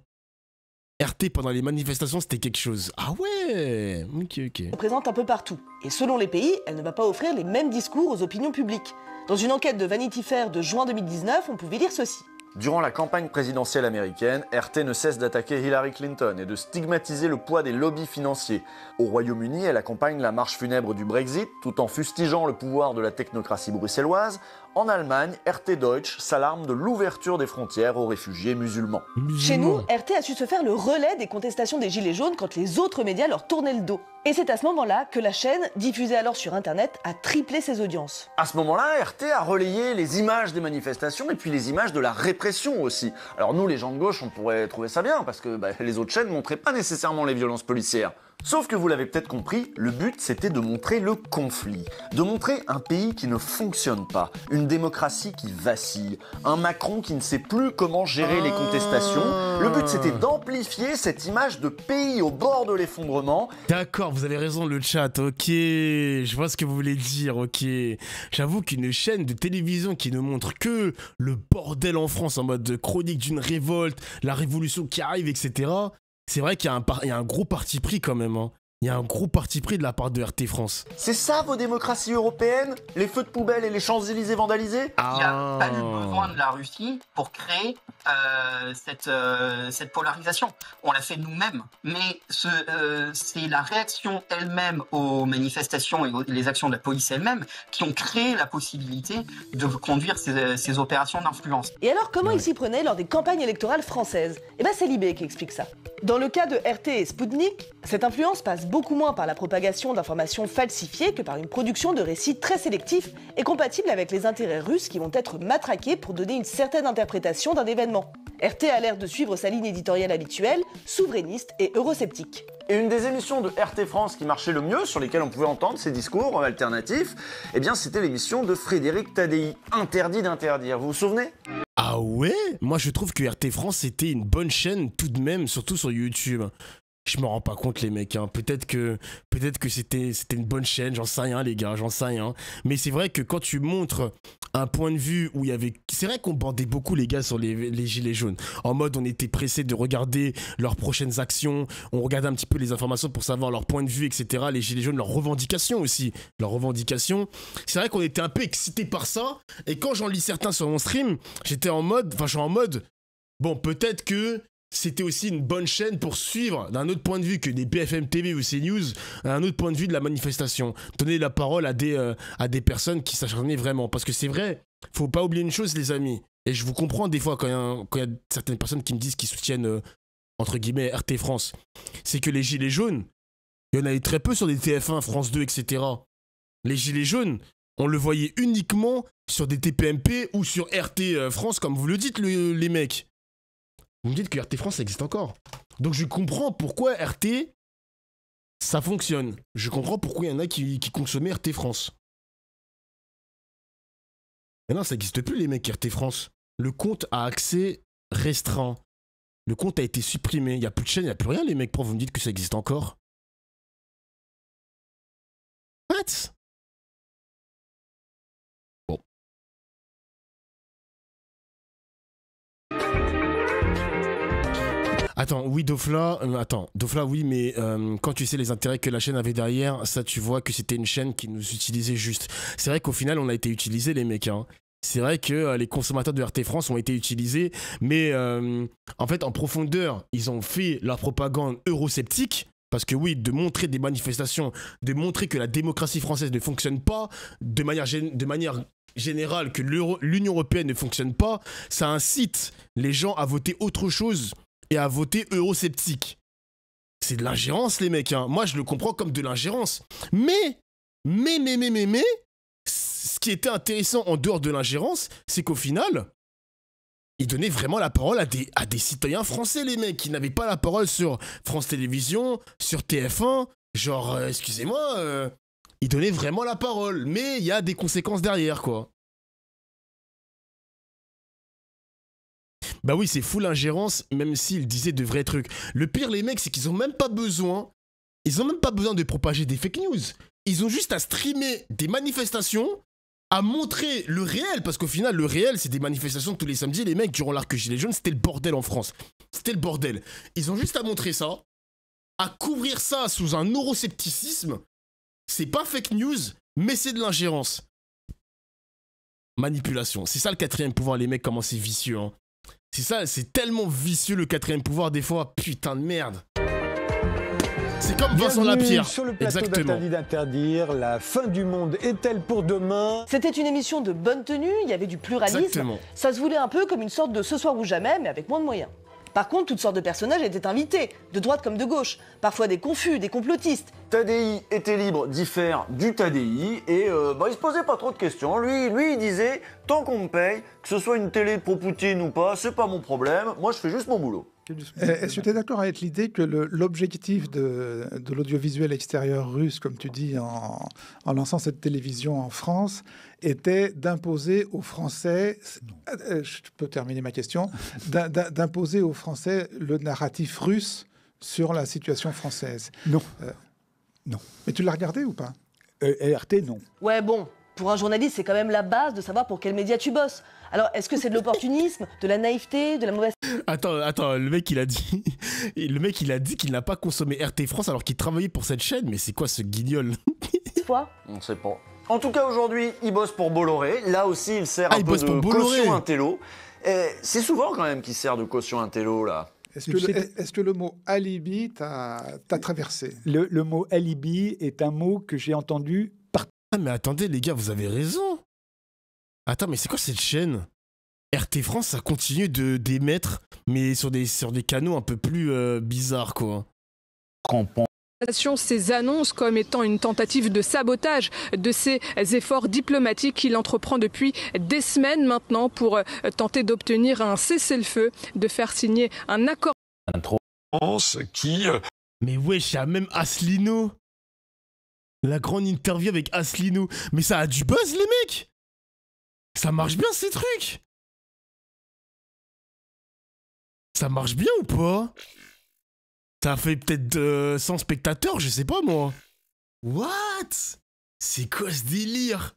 RT pendant les manifestations, c'était quelque chose. Ah ouais. Ok. se présente un peu partout. Et selon les pays, elle ne va pas offrir les mêmes discours aux opinions publiques. Dans une enquête de Vanity Fair de juin 2019, on pouvait lire ceci. Durant la campagne présidentielle américaine, RT ne cesse d'attaquer Hillary Clinton et de stigmatiser le poids des lobbies financiers. Au Royaume-Uni, elle accompagne la marche funèbre du Brexit tout en fustigeant le pouvoir de la technocratie bruxelloise. En Allemagne, RT Deutsch s'alarme de l'ouverture des frontières aux réfugiés musulmans. Chez nous, RT a su se faire le relais des contestations des Gilets jaunes quand les autres médias leur tournaient le dos. Et c'est à ce moment-là que la chaîne, diffusée alors sur Internet, a triplé ses audiences. À ce moment-là, RT a relayé les images des manifestations et puis les images de la répression aussi. Alors nous, les gens de gauche, on pourrait trouver ça bien parce que les autres chaînes montraient pas nécessairement les violences policières. Sauf que vous l'avez peut-être compris, le but c'était de montrer le conflit, de montrer un pays qui ne fonctionne pas, une démocratie qui vacille, un Macron qui ne sait plus comment gérer les contestations. Le but c'était d'amplifier cette image de pays au bord de l'effondrement. D'accord, vous avez raison le chat, ok, je vois ce que vous voulez dire, ok. J'avoue qu'une chaîne de télévision qui ne montre que le bordel en France en mode chronique d'une révolte, la révolution qui arrive, etc. C'est vrai qu'il y a un gros parti pris quand même, hein. Il y a un gros parti pris de la part de RT France. C'est ça vos démocraties européennes? Les feux de poubelle et les Champs-Élysées vandalisés? Il n'y a pas eu besoin de la Russie pour créer cette polarisation. On l'a fait nous-mêmes. Mais c'est la réaction elle-même aux manifestations et les actions de la police elle-même qui ont créé la possibilité de conduire ces opérations d'influence. Et alors comment ils s'y prenaient lors des campagnes électorales françaises? Eh bien c'est Libé qui explique ça. Dans le cas de RT et Sputnik, cette influence passe beaucoup moins par la propagation d'informations falsifiées que par une production de récits très sélectifs et compatibles avec les intérêts russes qui vont être matraqués pour donner une certaine interprétation d'un événement. RT a l'air de suivre sa ligne éditoriale habituelle, souverainiste et eurosceptique. Et une des émissions de RT France qui marchait le mieux, sur lesquelles on pouvait entendre ces discours alternatifs, eh bien c'était l'émission de Frédéric Tadei, Interdit d'interdire, vous vous souvenez? Ah ouais? Moi je trouve que RT France c'était une bonne chaîne tout de même, surtout sur YouTube. Je me rends pas compte, les mecs. Hein. Peut-être que c'était une bonne chaîne, j'en sais rien, les gars, j'en sais rien. Mais c'est vrai que quand tu montres un point de vue où il y avait... C'est vrai qu'on bandait beaucoup, les gars, sur les gilets jaunes. En mode, on était pressés de regarder leurs prochaines actions, on regardait un petit peu les informations pour savoir leur point de vue, etc. Les gilets jaunes, leurs revendications aussi. Leurs revendications. C'est vrai qu'on était un peu excités par ça. Et quand j'en lis certains sur mon stream, j'étais en mode... Enfin, je suis en mode... Bon, peut-être que... C'était aussi une bonne chaîne pour suivre d'un autre point de vue que des BFM TV ou CNews, un autre point de vue de la manifestation. Donner la parole à des personnes qui s'acharnaient vraiment. Parce que c'est vrai, faut pas oublier une chose, les amis. Et je vous comprends des fois quand il y a certaines personnes qui me disent qu'ils soutiennent, entre guillemets, RT France. C'est que les gilets jaunes, il y en avait très peu sur des TF1, France 2, etc. Les gilets jaunes, on le voyait uniquement sur des TPMP ou sur RT France, comme vous le dites, les mecs. Vous me dites que RT France, ça existe encore. Donc je comprends pourquoi RT, ça fonctionne. Je comprends pourquoi il y en a qui consommaient RT France. Mais non, ça n'existe plus, les mecs, RT France. Le compte a accès restreint. Le compte a été supprimé. Il n'y a plus de chaîne, il n'y a plus rien, les mecs. Pourquoi vous me dites que ça existe encore? What? Bon. Attends, oui, Dofla, Dofla, oui, mais quand tu sais les intérêts que la chaîne avait derrière, ça, tu vois que c'était une chaîne qui nous utilisait juste. C'est vrai qu'au final, on a été utilisés, les mecs, hein. C'est vrai que les consommateurs de RT France ont été utilisés, mais en fait, en profondeur, ils ont fait leur propagande eurosceptique. Parce que oui, de montrer des manifestations, de montrer que la démocratie française ne fonctionne pas, de manière générale, que l'Union européenne ne fonctionne pas, ça incite les gens à voter autre chose et à voter eurosceptique. C'est de l'ingérence, les mecs, hein. Moi, je le comprends comme de l'ingérence. Mais, ce qui était intéressant en dehors de l'ingérence, c'est qu'au final, ils donnaient vraiment la parole à des citoyens français, les mecs, qui n'avaient pas la parole sur France Télévisions, sur TF1. Genre, excusez-moi, ils donnaient vraiment la parole. Mais il y a des conséquences derrière, quoi. Bah oui, c'est full ingérence, même s'ils disaient de vrais trucs. Le pire, les mecs, c'est qu'ils ont même pas besoin... Ils ont même pas besoin de propager des fake news. Ils ont juste à streamer des manifestations, à montrer le réel, parce qu'au final, le réel, c'est des manifestations tous les samedis. Les mecs, durant l'arc Gilets jaunes, c'était le bordel en France. C'était le bordel. Ils ont juste à montrer ça, à couvrir ça sous un euroscepticisme. C'est pas fake news, mais c'est de l'ingérence. Manipulation. C'est ça le quatrième pouvoir, les mecs, comment c'est vicieux, hein. C'est ça, c'est tellement vicieux le quatrième pouvoir des fois, putain de merde. C'est comme Vincent Lapierre. Sur le plateau d'Interdit d'interdire, la fin du monde est-elle pour demain? C'était une émission de bonne tenue, il y avait du pluralisme. Exactement. Ça se voulait un peu comme une sorte de Ce soir ou jamais, mais avec moins de moyens. Par contre, toutes sortes de personnages étaient invités, de droite comme de gauche, parfois des confus, des complotistes. Tadi était libre d'y faire du Tadi et il se posait pas trop de questions. Lui, il disait, tant qu'on me paye, que ce soit une télé de pro-Poutine ou pas, c'est pas mon problème, moi je fais juste mon boulot. Est-ce que tu es d'accord avec l'idée que l'objectif de l'audiovisuel extérieur russe, comme tu dis, en lançant cette télévision en France, était d'imposer aux Français, je peux terminer ma question, d'imposer aux Français le narratif russe sur la situation française? Non. Non. Mais tu l'as regardé ou pas? RT, non. Ouais, bon, pour un journaliste, c'est quand même la base de savoir pour quel média tu bosses. Alors, est-ce que c'est de l'opportunisme, de la naïveté, de la mauvaise... Attends, le mec il a dit qu'il n'a pas consommé RT France alors qu'il travaillait pour cette chaîne, mais c'est quoi ce guignol? On sait pas. En tout cas, aujourd'hui, il bosse pour Bolloré. Là aussi, il sert un peu de caution intello. C'est souvent quand même qu'il sert de caution intello, là. Est-ce que le mot alibi t'a traversé? Le mot alibi est un mot que j'ai entendu partout. Ah mais attendez les gars, vous avez raison. Attends, mais c'est quoi cette chaîne? RT France, ça continue d'émettre, mais sur des canaux un peu plus bizarres, quoi. Ces annonces comme étant une tentative de sabotage de ses efforts diplomatiques qu'il entreprend depuis des semaines maintenant pour tenter d'obtenir un cessez-le-feu, de faire signer un accord. Mais wesh, il y a même Asselineau. La grande interview avec Asselineau. Mais ça a du buzz, les mecs. Ça marche bien, ces trucs. Ça marche bien ou pas? Ça fait peut-être 100 spectateurs, je sais pas moi. What? C'est quoi ce délire?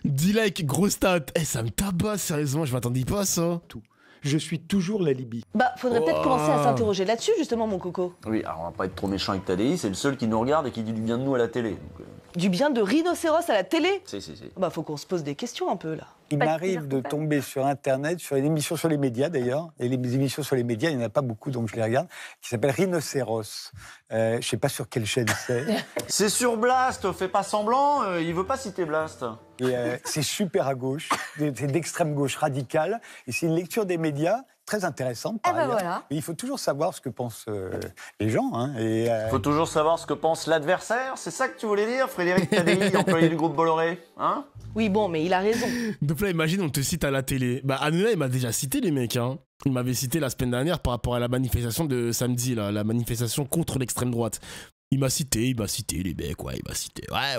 10 likes, gros stat. Ça me tabasse, sérieusement, je m'attendais pas à ça. Tout. Je suis toujours la Libye. Bah, faudrait peut-être commencer à s'interroger là-dessus, justement, mon coco. Oui, alors on va pas être trop méchant avec Tadei, c'est le seul qui nous regarde et qui dit du bien de nous à la télé. Donc, Du bien de rhinocéros à la télé? Si. Bah, faut qu'on se pose des questions un peu, là. Il m'arrive de tomber sur Internet, sur une émission sur les médias d'ailleurs, et les émissions sur les médias, il n'y en a pas beaucoup, donc je les regarde, qui s'appelle Rhinocéros. Je ne sais pas sur quelle chaîne c'est. C'est sur Blast, fais pas semblant, il veut pas citer Blast. Et c'est super à gauche, c'est d'extrême gauche radicale, et c'est une lecture des médias très intéressante par ailleurs. Voilà. Mais il faut toujours savoir ce que pensent les gens. Hein, faut toujours savoir ce que pense l'adversaire, c'est ça que tu voulais dire, Frédéric Tadei, employé du groupe Bolloré, hein? Oui, bon, mais il a raison. Donc là, imagine, on te cite à la télé. Bah, Hanouna, il m'a déjà cité, les mecs, hein. Il m'avait cité la semaine dernière par rapport à la manifestation de samedi, là, la manifestation contre l'extrême droite. Il m'a cité, les mecs, ouais, il m'a cité. Ouais.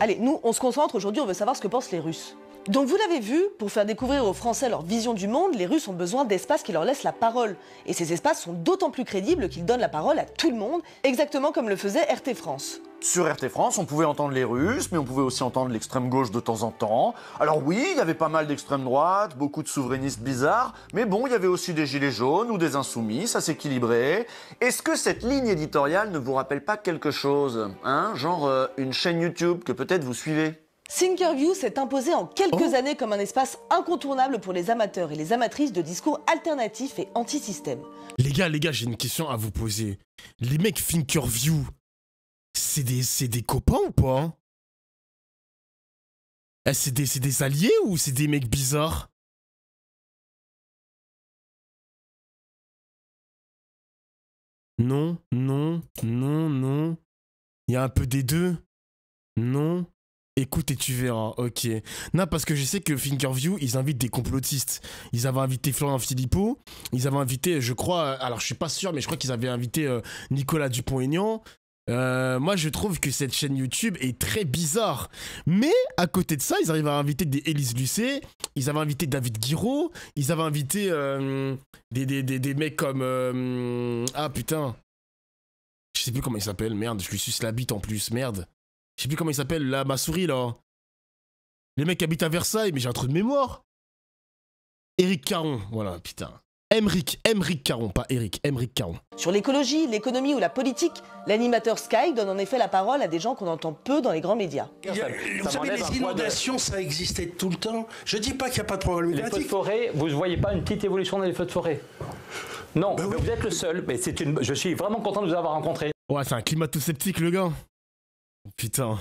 Allez, nous, on se concentre aujourd'hui, on veut savoir ce que pensent les Russes. Donc vous l'avez vu, pour faire découvrir aux Français leur vision du monde, les Russes ont besoin d'espaces qui leur laissent la parole. Et ces espaces sont d'autant plus crédibles qu'ils donnent la parole à tout le monde, exactement comme le faisait RT France. Sur RT France, on pouvait entendre les Russes, mais on pouvait aussi entendre l'extrême gauche de temps en temps. Alors oui, il y avait pas mal d'extrême droite, beaucoup de souverainistes bizarres, mais bon, il y avait aussi des gilets jaunes ou des insoumis, ça s'équilibrait. Est-ce que cette ligne éditoriale ne vous rappelle pas quelque chose, hein? Genre une chaîne YouTube que peut-être vous suivez? Thinkerview s'est imposé en quelques années comme un espace incontournable pour les amateurs et les amatrices de discours alternatifs et anti-système. Les gars, j'ai une question à vous poser. Les mecs Thinkerview, c'est des copains ou pas? C'est des alliés ou c'est des mecs bizarres? Non. Il y a un peu des deux? Non. Écoute et tu verras, ok. Non, parce que je sais que Thinkerview, ils invitent des complotistes. Ils avaient invité Florian Philippot, ils avaient invité, je crois, alors je suis pas sûr, mais je crois qu'ils avaient invité Nicolas Dupont-Aignan. Moi, je trouve que cette chaîne YouTube est très bizarre. Mais, à côté de ça, ils arrivent à inviter des Élise Lucet, ils avaient invité David Guiraud, ils avaient invité des mecs comme... ah, putain. Je sais plus comment il s'appelle, merde, je lui suce la bite en plus, merde. Je sais plus comment il s'appelle, là, ma souris, là. Les mecs habitent à Versailles, mais j'ai un trou de mémoire. Éric Caron, voilà, putain. Émeric Caron, pas Éric, Émeric Caron. Sur l'écologie, l'économie ou la politique, l'animateur Sky donne en effet la parole à des gens qu'on entend peu dans les grands médias. Vous savez, les inondations, ça existait tout le temps. Je dis pas qu'il n'y a pas de problème climatique. Les feux de forêt, vous ne voyez pas une petite évolution dans les feux de forêt? Non, ben oui. Vous êtes le seul, mais je suis vraiment content de vous avoir rencontré. Ouais, c'est un climato-sceptique, le gars. Putain.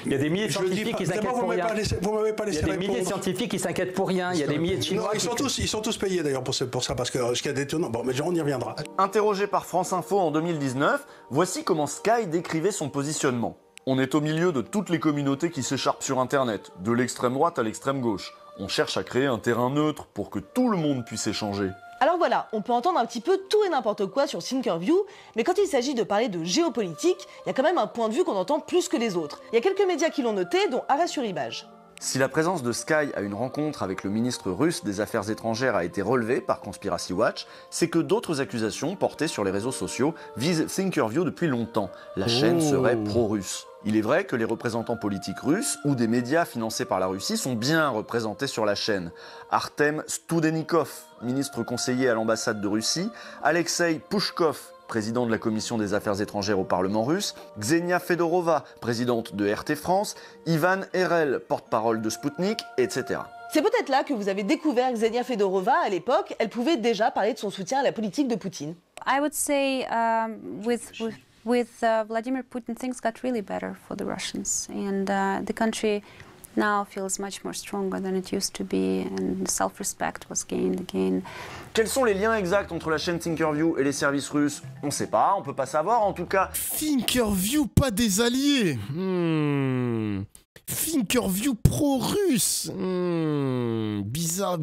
Il y a des milliers de scientifiques qui s'inquiètent pour rien. Vous m'avez pas laissé répondre. Il y a des milliers de scientifiques qui s'inquiètent pour rien. Il y a des milliers de Chinois. Non, ils sont tous payés d'ailleurs pour ça, parce que ce qu'il y a d'étonnant. Bon, mais on y reviendra. Interrogé par France Info en 2019, voici comment Sky décrivait son positionnement. On est au milieu de toutes les communautés qui s'écharpent sur Internet, de l'extrême droite à l'extrême gauche. On cherche à créer un terrain neutre pour que tout le monde puisse échanger. Alors voilà, on peut entendre un petit peu tout et n'importe quoi sur Thinkerview, mais quand il s'agit de parler de géopolitique, il y a quand même un point de vue qu'on entend plus que les autres. Il y a quelques médias qui l'ont noté, dont Arrêt sur Image. Si la présence de Sky à une rencontre avec le ministre russe des Affaires étrangères a été relevée par Conspiracy Watch, c'est que d'autres accusations portées sur les réseaux sociaux visent Thinkerview depuis longtemps. La chaîne serait pro-russe. Il est vrai que les représentants politiques russes ou des médias financés par la Russie sont bien représentés sur la chaîne. Artem Studenikov, ministre conseiller à l'ambassade de Russie, Alexei Pushkov, président de la commission des affaires étrangères au Parlement russe, Ksenia Fedorova, présidente de RT France, Ivan Erel, porte-parole de Sputnik, etc. C'est peut-être là que vous avez découvert Ksenia Fedorova. À l'époque, elle pouvait déjà parler de son soutien à la politique de Poutine. I would say with Vladimir Putin, things got really better for the Russians, and the country now feels much more stronger than it used to be, and self-respect was gained again. Quels sont les liens exacts entre la chaîne Thinkerview et les services russes? On ne sait pas, on peut pas savoir, en tout cas... Thinkerview, pas des alliés. Thinkerview pro-russe. Bizarre.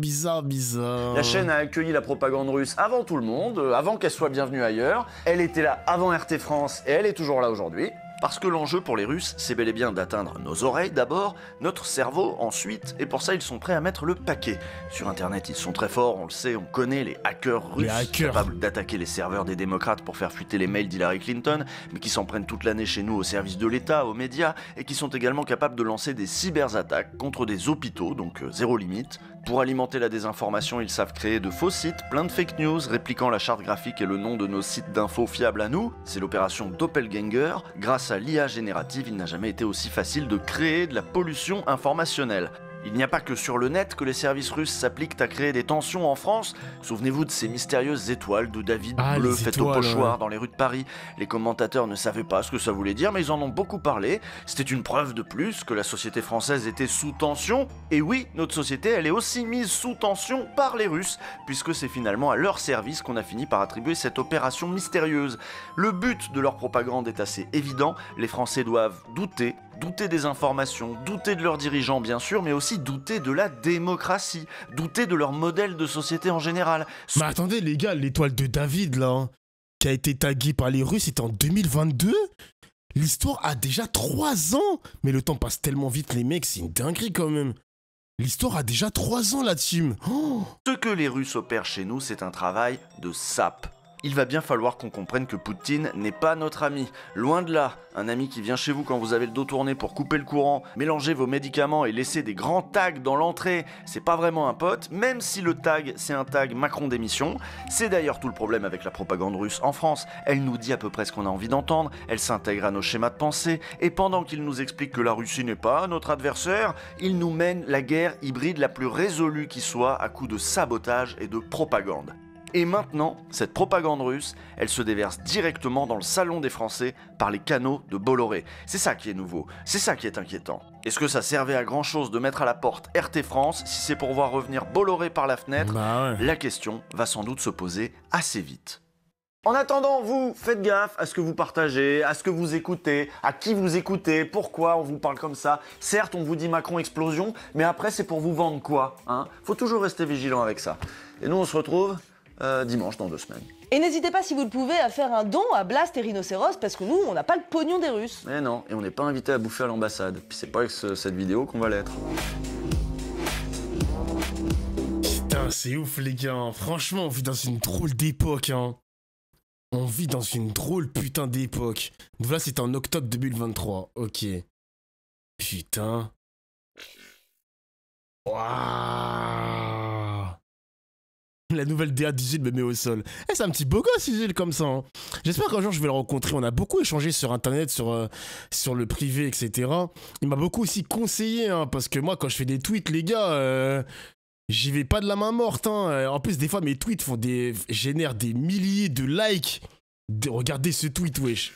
La chaîne a accueilli la propagande russe avant tout le monde, avant qu'elle soit bienvenue ailleurs. Elle était là avant RT France et elle est toujours là aujourd'hui. Parce que l'enjeu pour les Russes, c'est bel et bien d'atteindre nos oreilles d'abord, notre cerveau ensuite, et pour ça ils sont prêts à mettre le paquet. Sur internet ils sont très forts, on le sait, on connaît les hackers russes, capables d'attaquer les serveurs des démocrates pour faire fuiter les mails d'Hillary Clinton, mais qui s'en prennent toute l'année chez nous au service de l'État, aux médias, et qui sont également capables de lancer des cyberattaques contre des hôpitaux, donc zéro limite. Pour alimenter la désinformation, ils savent créer de faux sites, plein de fake news, répliquant la charte graphique et le nom de nos sites d'infos fiables à nous. C'est l'opération Doppelganger. Grâce à l'IA générative, il n'a jamais été aussi facile de créer de la pollution informationnelle. Il n'y a pas que sur le net que les services russes s'appliquent à créer des tensions en France. Souvenez-vous de ces mystérieuses étoiles de David bleu faites au pochoir dans les rues de Paris. Les commentateurs ne savaient pas ce que ça voulait dire, mais ils en ont beaucoup parlé. C'était une preuve de plus que la société française était sous tension. Et oui, notre société, elle est aussi mise sous tension par les Russes, puisque c'est finalement à leur service qu'on a fini par attribuer cette opération mystérieuse. Le but de leur propagande est assez évident. Les Français doivent douter des informations, douter de leurs dirigeants bien sûr, mais aussi douter de la démocratie, douter de leur modèle de société en général. Mais attendez les gars, l'étoile de David là, hein, qui a été taguée par les Russes, c'était en 2022 ? L'histoire a déjà 3 ans. Mais le temps passe tellement vite les mecs, c'est une dinguerie quand même. L'histoire a déjà 3 ans là-dessus. Oh. Ce que les Russes opèrent chez nous, c'est un travail de sape. Il va bien falloir qu'on comprenne que Poutine n'est pas notre ami. Loin de là, un ami qui vient chez vous quand vous avez le dos tourné pour couper le courant, mélanger vos médicaments et laisser des grands tags dans l'entrée, c'est pas vraiment un pote, même si le tag, c'est un tag Macron démission. C'est d'ailleurs tout le problème avec la propagande russe en France. Elle nous dit à peu près ce qu'on a envie d'entendre, elle s'intègre à nos schémas de pensée, et pendant qu'il nous explique que la Russie n'est pas notre adversaire, il nous mène la guerre hybride la plus résolue qui soit à coup de sabotage et de propagande. Et maintenant, cette propagande russe, elle se déverse directement dans le salon des Français par les canaux de Bolloré. C'est ça qui est nouveau, c'est ça qui est inquiétant. Est-ce que ça servait à grand chose de mettre à la porte RT France si c'est pour voir revenir Bolloré par la fenêtre ? La question va sans doute se poser assez vite. En attendant, vous, faites gaffe à ce que vous partagez, à ce que vous écoutez, à qui vous écoutez, pourquoi on vous parle comme ça. Certes, on vous dit Macron explosion, mais après c'est pour vous vendre quoi, hein ? Faut toujours rester vigilant avec ça. Et nous, on se retrouve dimanche dans 2 semaines. Et n'hésitez pas, si vous le pouvez, à faire un don à Blast et Rhinocéros, parce que nous, on n'a pas le pognon des Russes. Mais non, et on n'est pas invité à bouffer à l'ambassade. Puis c'est pas avec cette vidéo qu'on va l'être. Putain, c'est ouf les gars. Franchement, on vit dans une drôle d'époque, hein. On vit dans une drôle putain d'époque. Donc là, c'était en octobre 2023. Ok. Putain. Waouh. La nouvelle DA d'Usul me met au sol. C'est un petit beau gosse, Usul, comme ça. Hein. J'espère qu'un jour je vais le rencontrer. On a beaucoup échangé sur internet, sur le privé, etc. Il m'a beaucoup aussi conseillé, hein, parce que moi, quand je fais des tweets, les gars, j'y vais pas de la main morte. Hein. En plus, des fois, mes tweets génèrent des milliers de likes. Regardez ce tweet, wesh.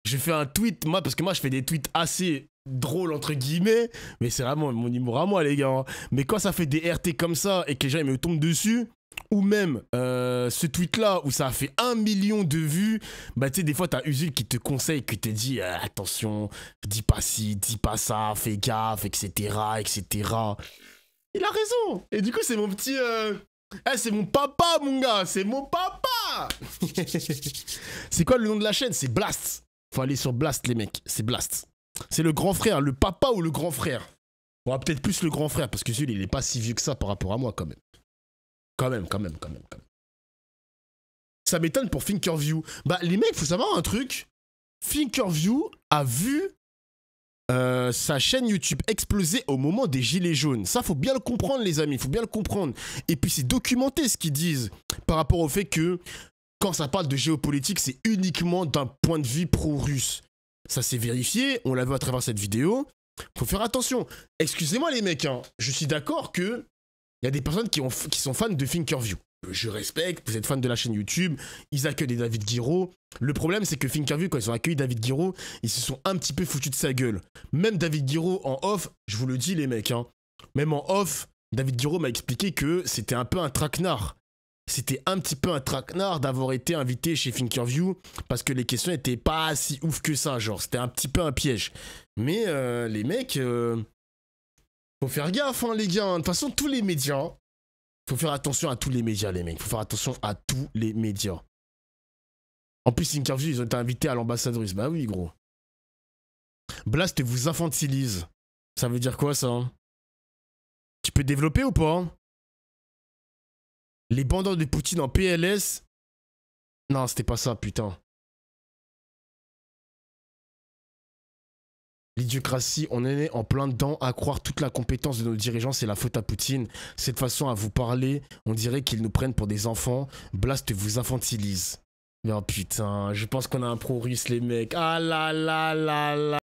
Je fais un tweet, moi, parce que moi, je fais des tweets assez drôles, entre guillemets, mais c'est vraiment mon humour à moi, les gars. Hein. Mais quand ça fait des RT comme ça et que les gens ils me tombent dessus, ou même ce tweet-là où ça a fait 1 million de vues, bah tu sais, des fois, t'as Usul qui te conseille, qui te dit attention, dis pas ci, dis pas ça, fais gaffe, etc., etc. Il a raison. Et du coup, c'est mon petit... c'est mon papa, mon gars, c'est mon papa. C'est quoi le nom de la chaîne? C'est Blast. Faut aller sur Blast, les mecs, c'est Blast. C'est le grand frère, le papa ou le grand frère? Bon, peut-être plus le grand frère, parce que celui-là, il est pas si vieux que ça par rapport à moi, quand même. Quand même. Ça m'étonne pour Thinkerview. Bah, les mecs, faut savoir un truc. Thinkerview a vu sa chaîne YouTube exploser au moment des Gilets jaunes. Ça, faut bien le comprendre, les amis. Faut bien le comprendre. Et puis, c'est documenté ce qu'ils disent par rapport au fait que quand ça parle de géopolitique, c'est uniquement d'un point de vue pro-russe. Ça s'est vérifié, on l'a vu à travers cette vidéo. Faut faire attention. Excusez-moi les mecs, hein. Je suis d'accord que il y a des personnes qui sont fans de Thinkerview. Je respecte, vous êtes fan de la chaîne YouTube, ils accueillent des David Guiraud. Le problème, c'est que Thinkerview, quand ils ont accueilli David Guiraud, ils se sont un petit peu foutus de sa gueule. Même David Guiraud en off, je vous le dis les mecs, hein, même en off, David Guiraud m'a expliqué que c'était un peu un traquenard. C'était un petit peu un traquenard d'avoir été invité chez Thinkerview parce que les questions n'étaient pas si ouf que ça, genre c'était un petit peu un piège. Mais les mecs, faut faire gaffe, hein, les gars. De toute façon, tous les médias, faut faire attention à tous les médias, les mecs. Faut faire attention à tous les médias. En plus, Thinkerview, ils ont été invités à l'ambassade russe. Bah oui, gros. Blast vous infantilise. Ça veut dire quoi, ça? Tu peux développer ou pas? Les bandants de Poutine en PLS? Non, c'était pas ça, putain. L'idiocratie, on est en plein dedans. À croire toute la compétence de nos dirigeants, c'est la faute à Poutine. Cette façon à vous parler, on dirait qu'ils nous prennent pour des enfants. Blast vous infantilise. Oh putain, je pense qu'on a un pro-russe, les mecs. Ah là là là là.